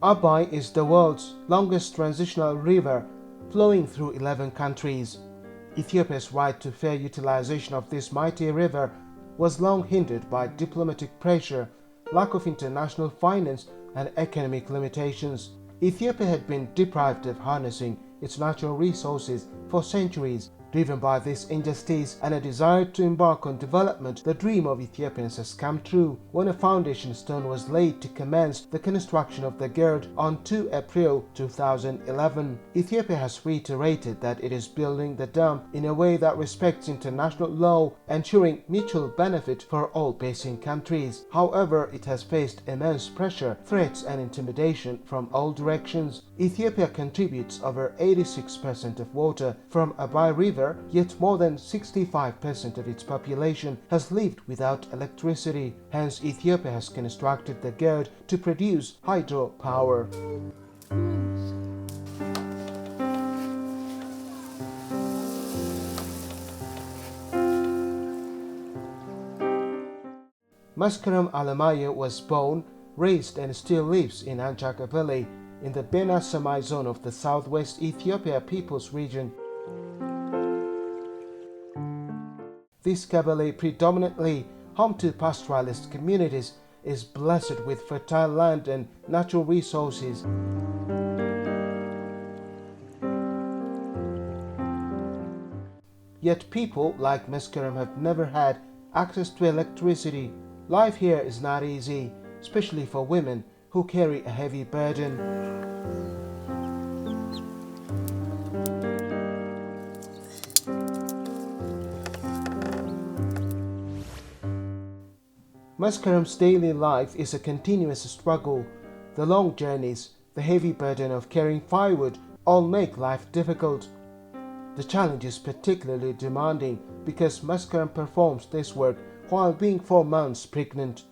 Abai is the world's longest transitional river, flowing through 11 countries. Ethiopia's right to fair utilization of this mighty river was long hindered by diplomatic pressure, lack of international finance, and economic limitations. Ethiopia had been deprived of harnessing its natural resources for centuries. Driven by this injustice and a desire to embark on development, the dream of Ethiopians has come true when a foundation stone was laid to commence the construction of the GERD on 2 April 2011. Ethiopia has reiterated that it is building the dam in a way that respects international law, ensuring mutual benefit for all basin countries. However, it has faced immense pressure, threats, and intimidation from all directions. Ethiopia contributes over 86% of water from Abai River, yet more than 65% of its population has lived without electricity. Hence, Ethiopia has constructed the GERD to produce hydropower. Mascaram Alamaye was born, raised, and still lives in Anchaka Valley in the Bena Samai zone of the southwest Ethiopia People's Region. This Kabale, predominantly home to pastoralist communities, is blessed with fertile land and natural resources. Yet people like Meskaram have never had access to electricity. Life here is not easy, especially for women who carry a heavy burden. Meskaram's daily life is a continuous struggle. The long journeys, the heavy burden of carrying firewood all make life difficult. The challenge is particularly demanding because Meskaram performs this work while being 4 months pregnant.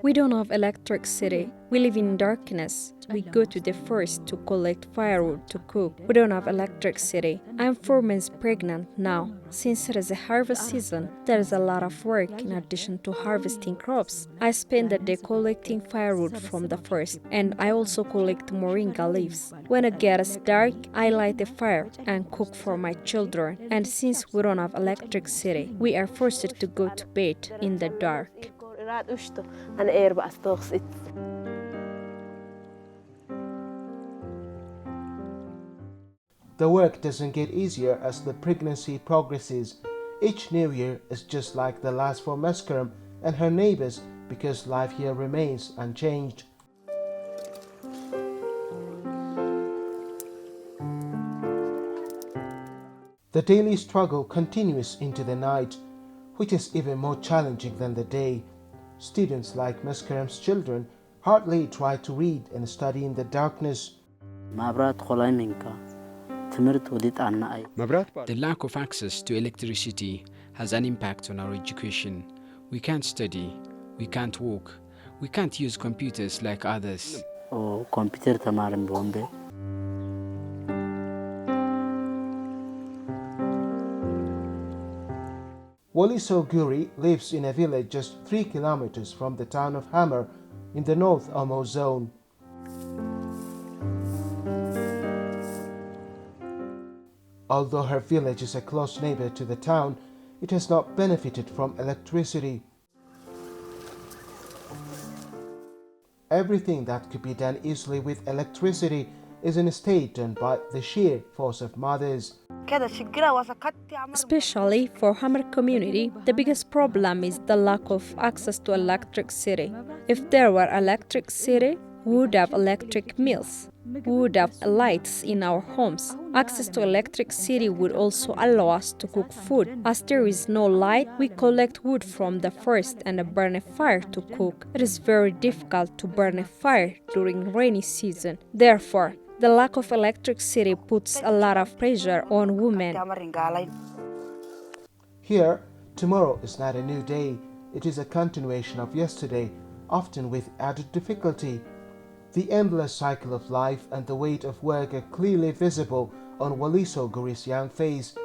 We don't have electricity. We live in darkness. We go to the forest to collect firewood to cook. We don't have electricity. I'm 4 months pregnant now. Since it is a harvest season, there is a lot of work in addition to harvesting crops. I spend the day collecting firewood from the forest, and I also collect moringa leaves. When it gets dark, I light a fire and cook for my children. And since we don't have electricity, we are forced to go to bed in the dark. The work doesn't get easier as the pregnancy progresses. Each new year is just like the last for Meskaram and her neighbors because life here remains unchanged. The daily struggle continues into the night, which is even more challenging than the day. Students like Meskaram's children hardly try to read and study in the darkness. The lack of access to electricity has an impact on our education. We can't study, we can't walk, we can't use computers like others. Waliso Guri lives in a village just 3 kilometers from the town of Hammer in the North Omo zone. Although her village is a close neighbor to the town, it has not benefited from electricity. Everything that could be done easily with electricity is instead done by the sheer force of mothers. Especially for Hammer community, the biggest problem is the lack of access to electricity. If there were electricity, we would have electric mills. We would have lights in our homes. Access to electricity would also allow us to cook food. As there is no light, we collect wood from the forest and burn a fire to cook. It is very difficult to burn a fire during rainy season. Therefore, the lack of electricity puts a lot of pressure on women. Here, tomorrow is not a new day. It is a continuation of yesterday, often with added difficulty. The endless cycle of life and the weight of work are clearly visible on Waliso Guri's young face.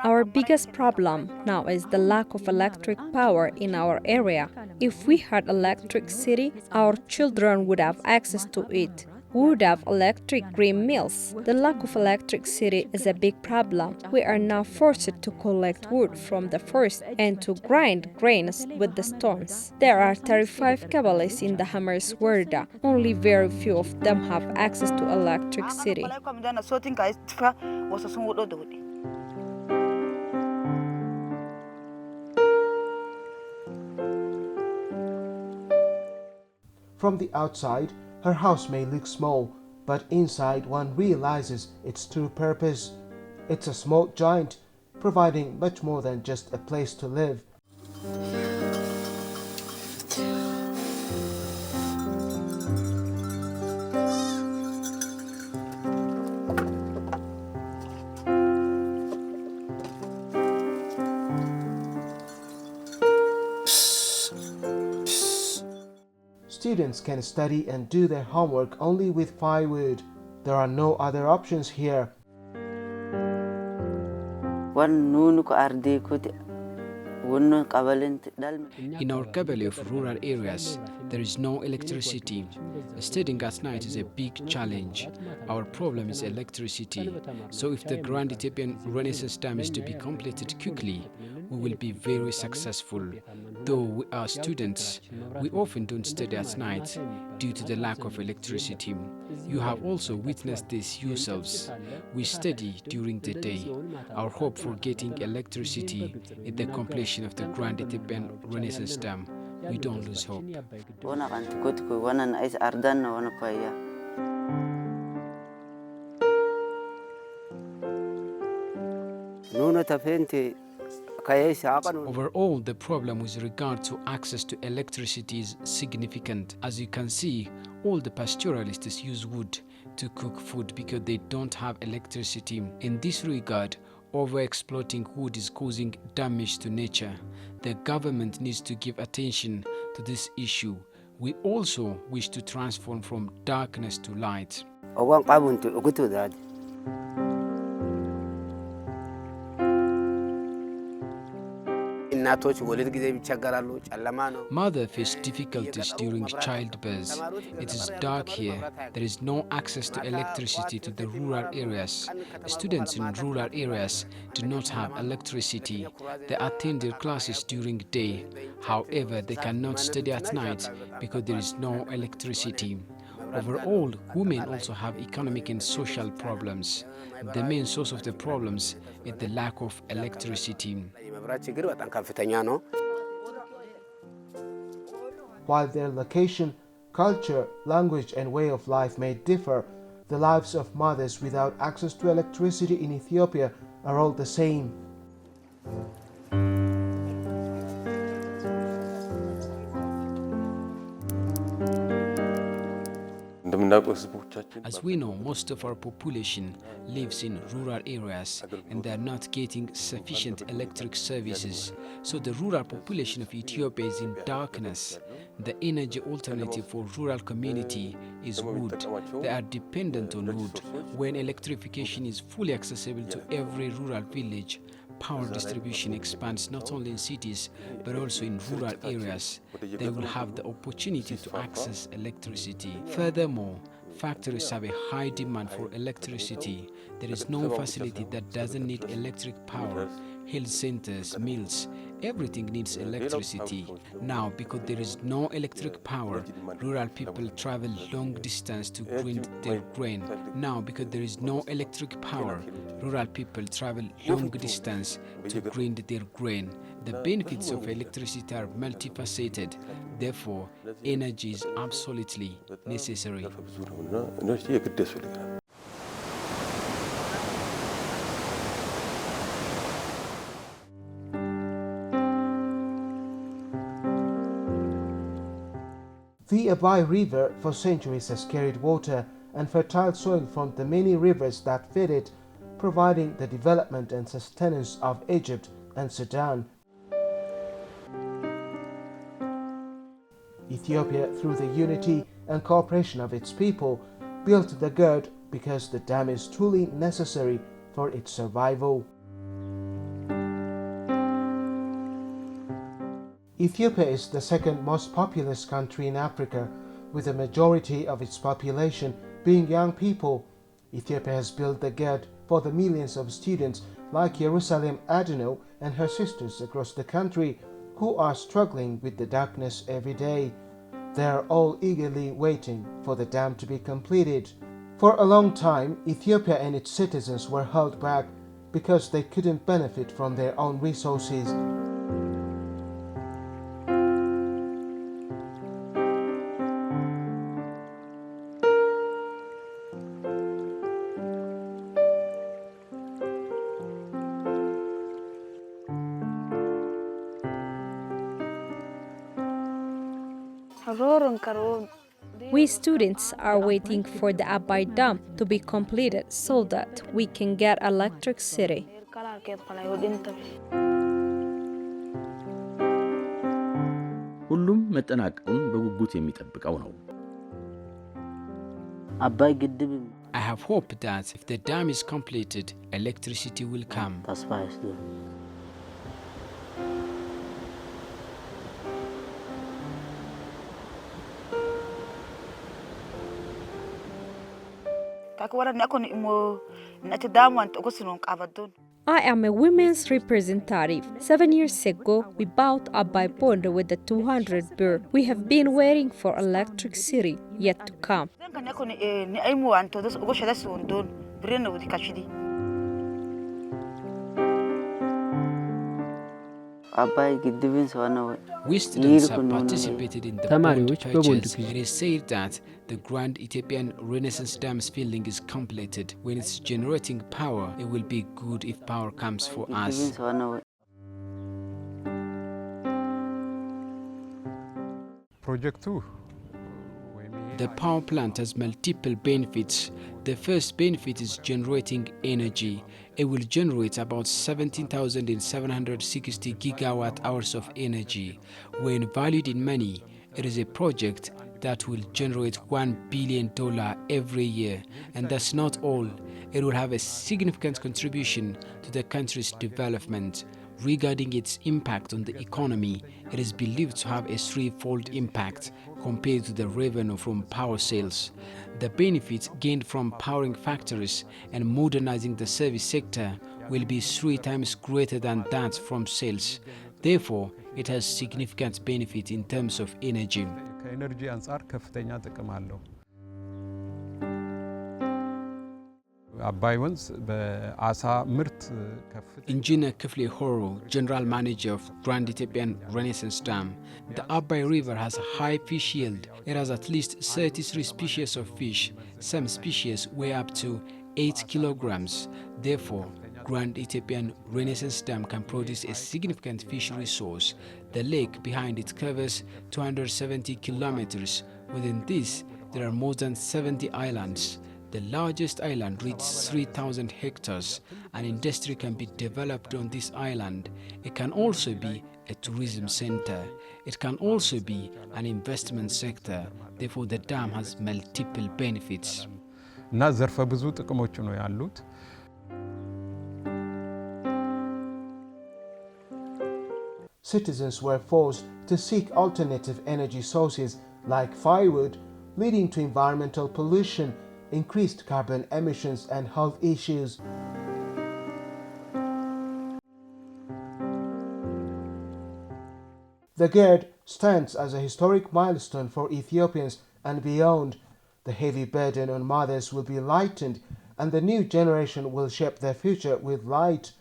Our biggest problem now is the lack of electric power in our area. If we had electricity, our children would have access to it. We would have electric grain mills. The lack of electricity is a big problem. We are now forced to collect wood from the forest and to grind grains with the stones. There are 35 Kabbalists in the Hammers Werda. Only very few of them have access to electricity. From the outside, her house may look small, but inside one realizes its true purpose. It's a small giant, providing much more than just a place to live. Students can study and do their homework only with firewood. There are no other options here. In our Kabali of rural areas, there is no electricity. Studying at night is a big challenge. Our problem is electricity. So if the Grand Ethiopian Renaissance Dam is to be completed quickly, we will be very successful. Though we are students, we often don't study at night due to the lack of electricity. You have also witnessed this yourselves. We study during the day. Our hope for getting electricity is the completion of the Grand Ethiopian Renaissance Dam. We don't lose hope. Overall, the problem with regard to access to electricity is significant. As you can see, all the pastoralists use wood to cook food because they don't have electricity. In this regard, overexploiting wood is causing damage to nature. The government needs to give attention to this issue. We also wish to transform from darkness to light. Mother face difficulties during childbirth. It is dark here. There is no access to electricity to the rural areas. Students in rural areas do not have electricity. They attend their classes during the day. However, they cannot study at night because there is no electricity. Overall, women also have economic and social problems. The main source of the problems is the lack of electricity. While their location, culture, language, and way of life may differ, the lives of mothers without access to electricity in Ethiopia are all the same. As we know, most of our population lives in rural areas and they are not getting sufficient electric services. So the rural population of Ethiopia is in darkness. The energy alternative for rural community is wood. They are dependent on wood. When electrification is fully accessible to every rural village, power distribution expands not only in cities but also in rural areas. They will have the opportunity to access electricity. Furthermore, factories have a high demand for electricity. There is no facility that doesn't need electric power. Health centers, mills, everything needs electricity. Now, because there is no electric power, rural people travel long distance to grind their grain. Now, because there is no electric power, rural people travel long distance to grind their grain. The benefits of electricity are multifaceted. Therefore, energy is absolutely necessary. The Abai River for centuries has carried water and fertile soil from the many rivers that feed it, providing the development and sustenance of Egypt and Sudan. Ethiopia, through the unity and cooperation of its people, built the GERD because the dam is truly necessary for its survival. Ethiopia is the second most populous country in Africa, with a majority of its population being young people. Ethiopia has built the gate for the millions of students like Jerusalem Adeno and her sisters across the country who are struggling with the darkness every day. They are all eagerly waiting for the dam to be completed. For a long time, Ethiopia and its citizens were held back because they couldn't benefit from their own resources. We students are waiting for the Abai Dam to be completed so that we can get electricity. ሁሉም መጠናቀቁን በጉጉት የሚጠብቀው ነው። አባይ ግድብ I have hope that if the dam is completed, electricity will come. ተስፋ ይስጡ። I am a women's representative. 7 years ago, we bought Abai bond with the 200 birr. We have been waiting for electricity yet to come. አባይ ግድብን ሰዋናው We students have participated in the bond ተማሪዎች በቦንድ purchase. It is said that the Grand Ethiopian Renaissance Dam's building is completed. When it's generating power, it will be good if power comes for us. ግድብን ሰዋናው ፕሮጀክቱ The power plant has multiple benefits. The first benefit is generating energy. It will generate about 17,760 gigawatt hours of energy. When valued in money, it is a project that will generate $1 billion every year. And that's not all. It will have a significant contribution to the country's development. Regarding its impact on the economy, it is believed to have a threefold impact compared to the revenue from power sales. The benefits gained from powering factories and modernizing the service sector will be 3 times greater than that from sales. Therefore, it has significant benefit in terms of energy. ከኤነርጂ አንፃር ከፍተኛ ጥቅም አለው። አባይ ወንዝ በአሳ ምርት ከፍተኛ Engineer Kifli Horo, General Manager of Grand Ethiopian Renaissance Dam, the Abai River has a high fish yield. It has at least 33 species of fish. Some species weigh up to 8 kilograms. Therefore, Grand Ethiopian Renaissance Dam can produce a significant fish resource. The lake behind it covers 270 kilometers. Within this, there are more than 70 islands. The largest island reaches 3,000 hectares. An industry can be developed on this island. It can also be a tourism center. It can also be an investment sector. Therefore, the dam has multiple benefits. እና ዘርፈ ብዙ ጥቅሞች ነው ያሉት። Citizens were forced to seek alternative energy sources like firewood, leading to environmental pollution, increased carbon emissions and health issues. The GERD stands as a historic milestone for Ethiopians and beyond. The heavy burden on mothers will be lightened and the new generation will shape their future with light.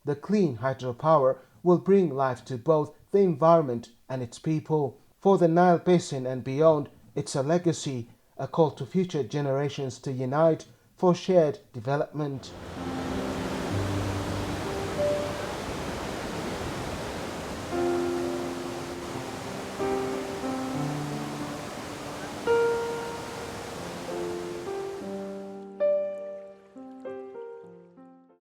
The clean hydropower will bring life to both the environment and its people. For the Nile Basin and beyond, it's a legacy, a call to future generations to unite for shared development.